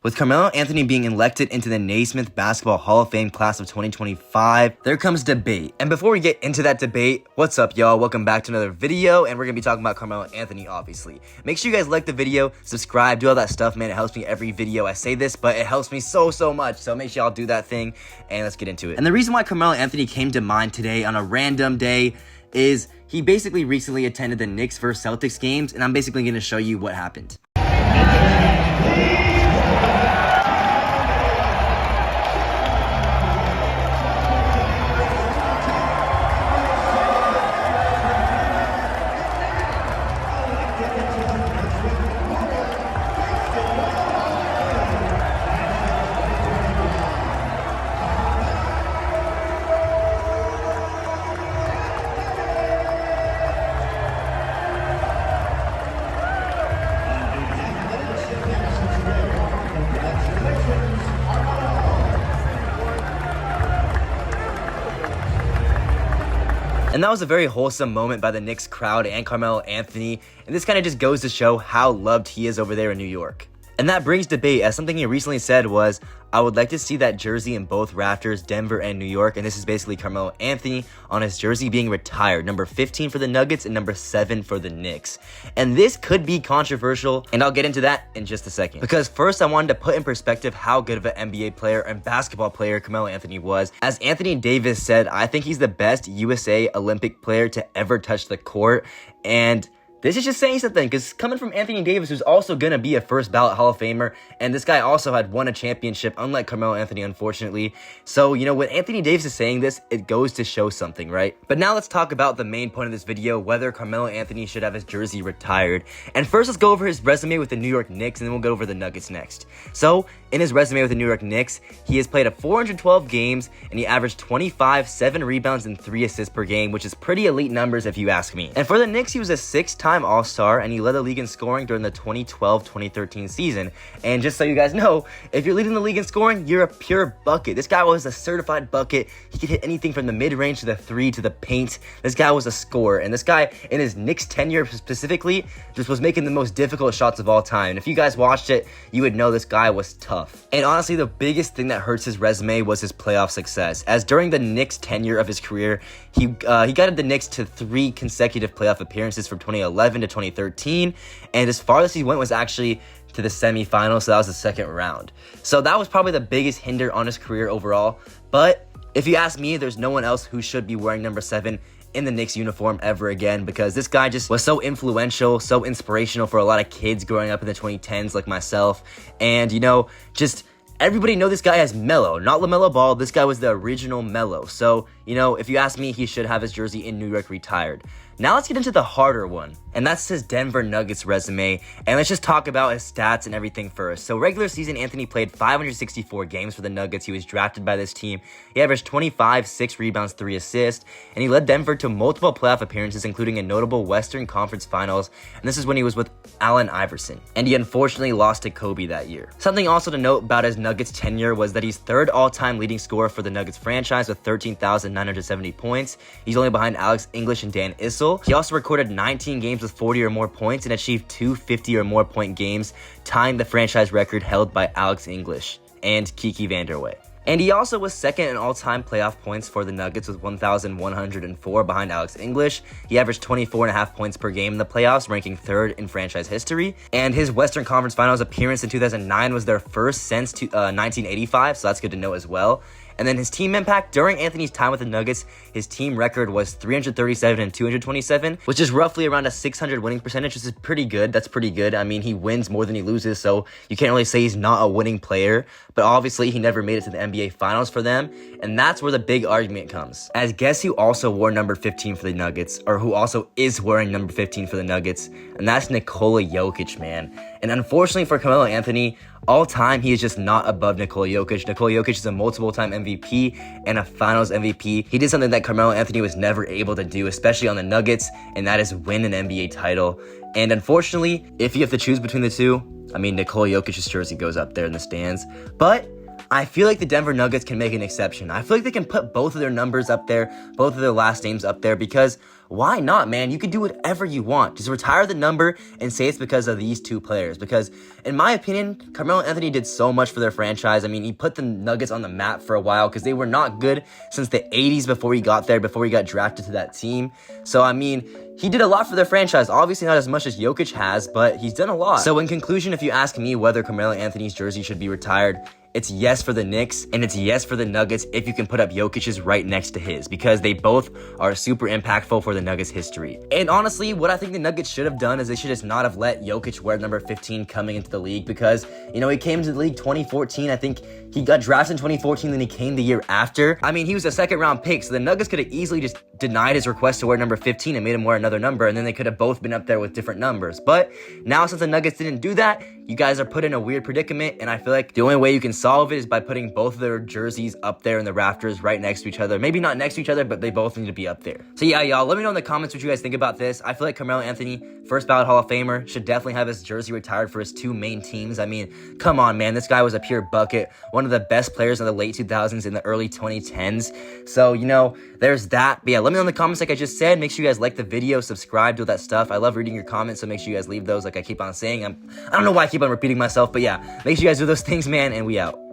With Carmelo Anthony being elected into the Naismith Basketball Hall of Fame class of 2025, there comes debate. And before we get into that debate, what's up, y'all? Welcome back to another video, and we're going to be talking about Carmelo Anthony, obviously. Make sure you guys like the video, subscribe, do all that stuff, man. It helps me every video I say this, but it helps me so much. So make sure y'all do that thing, and let's get into it. And the reason why Carmelo Anthony came to mind today on a random day is he basically recently attended the Knicks vs. Celtics games, and I'm basically going to show you what happened. And that was a very wholesome moment by the Knicks crowd and Carmelo Anthony, and this kind of just goes to show how loved he is over there in New York. And that brings debate, as something he recently said was, I would like to see that jersey in both rafters, Denver and New York, and this is basically Carmelo Anthony on his jersey being retired, number 15 for the Nuggets and number 7 for the Knicks. And this could be controversial, and I'll get into that in just a second. Because first, I wanted to put in perspective how good of an NBA player and basketball player Carmelo Anthony was. As Anthony Davis said, I think he's the best USA Olympic player to ever touch the court, and this is just saying something, because coming from Anthony Davis, who's also going to be a first ballot Hall of Famer, and this guy also had won a championship, unlike Carmelo Anthony, unfortunately. So, when Anthony Davis is saying this, it goes to show something, right? But now let's talk about the main point of this video, whether Carmelo Anthony should have his jersey retired. And first, let's go over his resume with the New York Knicks, and then we'll go over the Nuggets next. So, in his resume with the New York Knicks, he has played 412 games, and he averaged 25, 7 rebounds, and 3 assists per game, which is pretty elite numbers if you ask me. And for the Knicks, he was a 6-time All-Star, and he led the league in scoring during the 2012-2013 season. And just so you guys know, if you're leading the league in scoring, you're a pure bucket. This guy was a certified bucket. He could hit anything from the mid-range to the 3 to the paint. This guy was a scorer, and this guy, in his Knicks tenure specifically, just was making the most difficult shots of all time. And if you guys watched it, you would know this guy was tough. And honestly, the biggest thing that hurts his resume was his playoff success, as during the Knicks tenure of his career, he guided the Knicks to 3 consecutive playoff appearances from 2011 to 2013, and as farthest he went was actually to the semifinals, so that was the second round. So that was probably the biggest hinder on his career overall. But if you ask me, there's no one else who should be wearing number 7 in the Knicks uniform ever again, because this guy just was so influential, so inspirational for a lot of kids growing up in the 2010s like myself. And just everybody know this guy as Melo, not LaMelo Ball. This guy was the original Melo. So, if you ask me, he should have his jersey in New York retired. Now let's get into the harder one, and that's his Denver Nuggets resume, and let's just talk about his stats and everything first. So regular season, Anthony played 564 games for the Nuggets. He was drafted by this team. He averaged 25, 6 rebounds, 3 assists, and he led Denver to multiple playoff appearances, including a notable Western Conference Finals, and this is when he was with Allen Iverson, and he unfortunately lost to Kobe that year. Something also to note about his Nuggets tenure was that he's 3rd all-time leading scorer for the Nuggets franchise with 13,970 points. He's only behind Alex English and Dan Issel. He also recorded 19 games with 40 or more points and achieved 2 50 or more point games, tying the franchise record held by Alex English and Kiki Vanderway. And he also was 2nd in all-time playoff points for the Nuggets with 1,104 behind Alex English. He averaged 24.5 points per game in the playoffs, ranking 3rd in franchise history. And his Western Conference Finals appearance in 2009 was their first since 1985, so that's good to know as well. And then his team impact during Anthony's time with the Nuggets, his team record was 337 and 227, which is roughly around a 600 winning percentage, which is pretty good. That's pretty good. I mean, he wins more than he loses, so you can't really say he's not a winning player. But obviously, he never made it to the NBA Finals for them, and that's where the big argument comes. As guess who also wore number 15 for the Nuggets, or who also is wearing number 15 for the Nuggets, and that's Nikola Jokic, man. And unfortunately for Carmelo Anthony, all time, he is just not above Nikola Jokic. Nikola Jokic is a multiple-time MVP and a Finals MVP. He did something that Carmelo Anthony was never able to do, especially on the Nuggets, and that is win an NBA title. And unfortunately, if you have to choose between the two, I mean, Nikola Jokic's jersey goes up there in the stands. But I feel like the Denver Nuggets can make an exception. I feel like they can put both of their numbers up there, both of their last names up there, because why not, man? You could do whatever you want. Just retire the number and say it's because of these two players. Because in my opinion, Carmelo Anthony did so much for their franchise. I mean, he put the Nuggets on the map for a while because they were not good since the 80s before he got there, before he got drafted to that team. So, I mean, he did a lot for their franchise. Obviously not as much as Jokic has, but he's done a lot. So in conclusion, if you ask me whether Carmelo Anthony's jersey should be retired, it's yes for the Knicks, and it's yes for the Nuggets if you can put up Jokic's right next to his, because they both are super impactful for the Nuggets history. And honestly, what I think the Nuggets should have done is they should just not have let Jokic wear number 15 coming into the league, because, you know, he came into the league 2014. I think he got drafted in 2014, then he came the year after. I mean, he was a second round pick, so the Nuggets could have easily just denied his request to wear number 15 and made him wear another number, and then they could have both been up there with different numbers. But now, since the Nuggets didn't do that, you guys are put in a weird predicament, and I feel like the only way you can solve it is by putting both of their jerseys up there in the rafters right next to each other. Maybe not next to each other, but they both need to be up there. So yeah, y'all, let me know in the comments what you guys think about this. I feel like Carmelo Anthony, first ballot Hall of Famer, should definitely have his jersey retired for his two main teams. I mean, come on, man. This guy was a pure bucket, one of the best players in the late 2000s and the early 2010s. So, you know, there's that. But yeah, let me know in the comments like I just said. Make sure you guys like the video, subscribe, do that stuff. I love reading your comments, so make sure you guys leave those like I keep on saying. I don't know why I keep on repeating myself, but yeah, make sure you guys do those things, man, and we out.